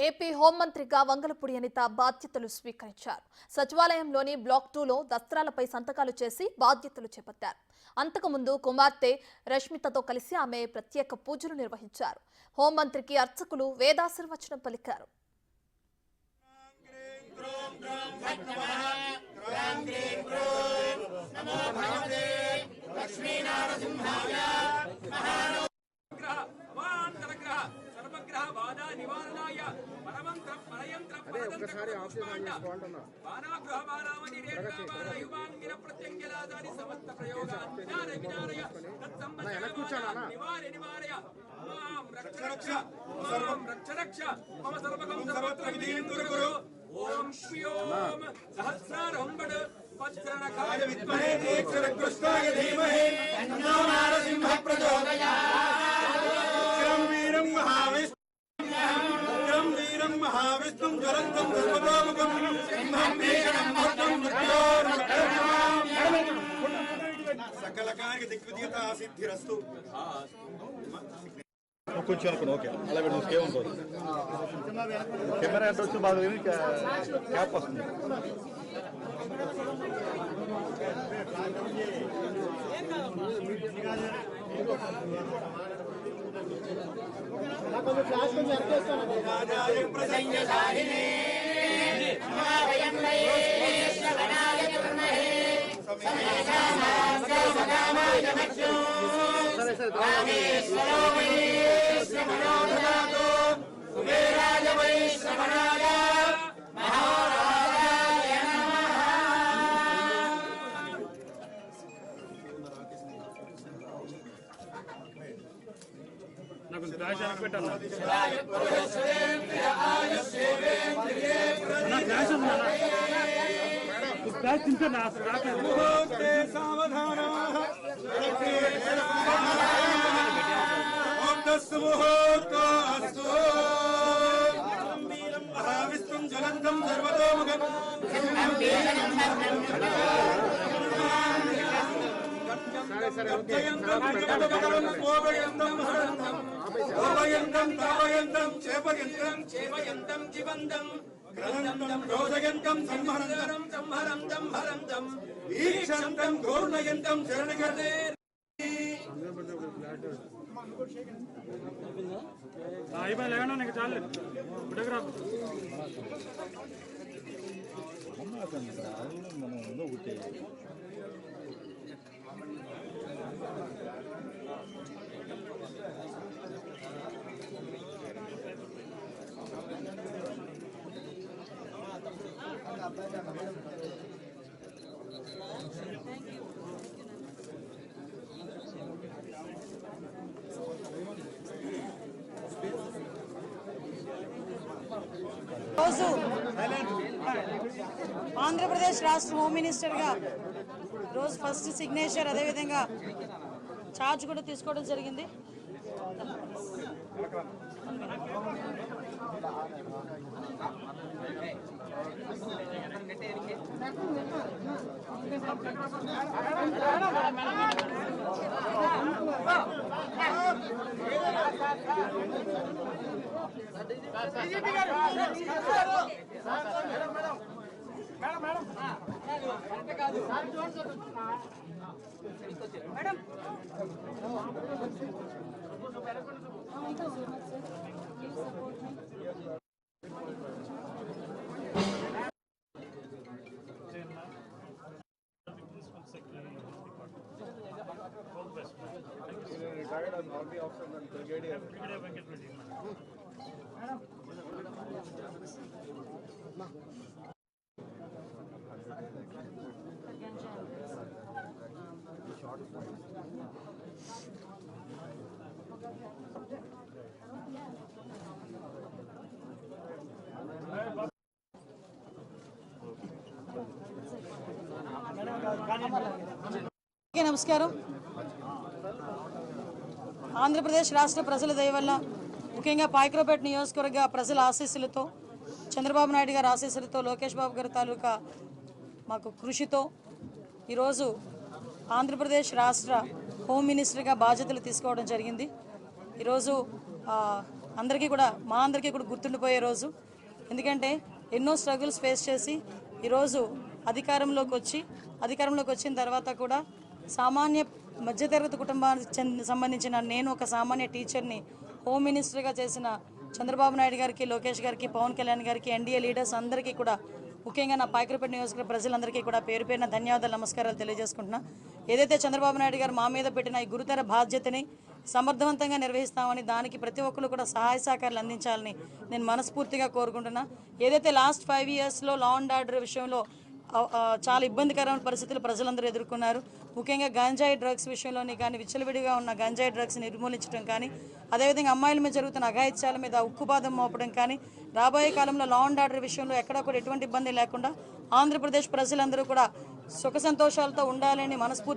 AP హోంమంత్రిగా Vangalapudi Anitha బాధ్యతలు స్వీకరించారు. సచివాలయంలోని black 2లో దస్త్రాలపై సంతకాలు చేసి బాధ్యతలు చేపట్టారు. అంతకుముందు కుమార్తె రష్మితతో కలిసి ఆమె ప్రత్యేక పూజలు నిర్వహించారు. హోంమంత్రికి అర్చకులు వేదాశీర్వచనం పలికారు. ఓం శ్రీయోం సహస్రారంబడ వజ్రనఖాయ విద్మహే దీక్షరకృష్ణాయ ధీమహి తన్నో నరసింహ ప్రచోదయాత్. వీరం మహావిష్ణుం జ్వలంతం సర్వతోముఖం సింహం భీషణం భద్రం మృత్యోర్ముక్షయమాం. సకల కార్య దిగ్విజయతా సిద్ధిరస్తు. కొంచెం అనుకున్నా ఓకే అలా పెట్టి ఇంకేముంటుంది కెమెరా అంటే వచ్చి బాగా క్యాప్ వస్తుంది. మహావిష్ణుం జ్వలంతం సర్వతోముఖం చేపయంతం జీవంతం గ్రహంతం రోదయంతం సంహరంతం సంహరంతం హరంతం ఈక్షంతం గౌర్ణయంతం శరణగతే. రోజు ఆంధ్రప్రదేశ్ రాష్ట్ర హోమ్ మినిస్టర్గా రోజు ఫస్ట్ సిగ్నేచర్ అదేవిధంగా ఛార్జ్ కూడా తీసుకోవడం జరిగింది. నమస్కారం. ఆంధ్రప్రదేశ్ రాష్ట్ర ప్రజల దయ వల్ల ముఖ్యంగా పాయకరావుపేట నియోజకవర్గ ప్రజల ఆశీస్సులతో చంద్రబాబు నాయుడు గారి ఆశీస్సులతో లోకేష్ బాబు గారి తాలూకా మాకు కృషితో ఈరోజు ఆంధ్రప్రదేశ్ రాష్ట్ర హోమ్ మినిస్టర్గా బాధ్యతలు తీసుకోవడం జరిగింది. ఈరోజు అందరికీ కూడా మా అందరికీ కూడా గుర్తుండిపోయే రోజు. ఎందుకంటే ఎన్నో స్ట్రగుల్స్ ఫేస్ చేసి ఈరోజు అధికారంలోకి వచ్చిన తర్వాత కూడా సామాన్య మధ్యతరగతి కుటుంబానికి సంబంధించిన నేను ఒక సామాన్య టీచర్ని హోమ్ మినిస్టర్గా చేసిన చంద్రబాబు నాయుడు గారికి, లోకేష్ గారికి, పవన్ కళ్యాణ్ గారికి, ఎన్డీఏ లీడర్స్ అందరికీ కూడా, ముఖ్యంగా నా పాయకరపేట నియోజకవర్గ ప్రజలందరికీ కూడా పేరు పేరున ధన్యవాదాలు, నమస్కారాలు తెలియజేసుకుంటున్నా. ఏదైతే చంద్రబాబు నాయుడు గారు మా మీద పెట్టిన ఈ గురుతర బాధ్యతని సమర్థవంతంగా నిర్వహిస్తామని, దానికి ప్రతి ఒక్కరు కూడా సహాయ సహకారాలు అందించాలని నేను మనస్ఫూర్తిగా కోరుకుంటున్నా. ఏదైతే లాస్ట్ 5 yearsలో లా అండ్ ఆర్డర్ విషయంలో చాలా ఇబ్బందికరమైన పరిస్థితులు ప్రజలందరూ ఎదుర్కొన్నారు. ముఖ్యంగా గంజాయి డ్రగ్స్ విషయంలోని కానీ, విచ్చలవిడిగా ఉన్న గంజాయి డ్రగ్స్ నిర్మూలించడం కానీ, అదేవిధంగా అమ్మాయిల మీద జరుగుతున్న అఘాయిత్యాల మీద ఉక్కుపాదం మోపడం కానీ, రాబోయే కాలంలో లా అండ్ ఆర్డర్ విషయంలో ఎక్కడా కూడా ఎటువంటి ఇబ్బంది లేకుండా ఆంధ్రప్రదేశ్ ప్రజలందరూ కూడా సుఖ సంతోషాలతో ఉండాలని మనస్ఫూర్తి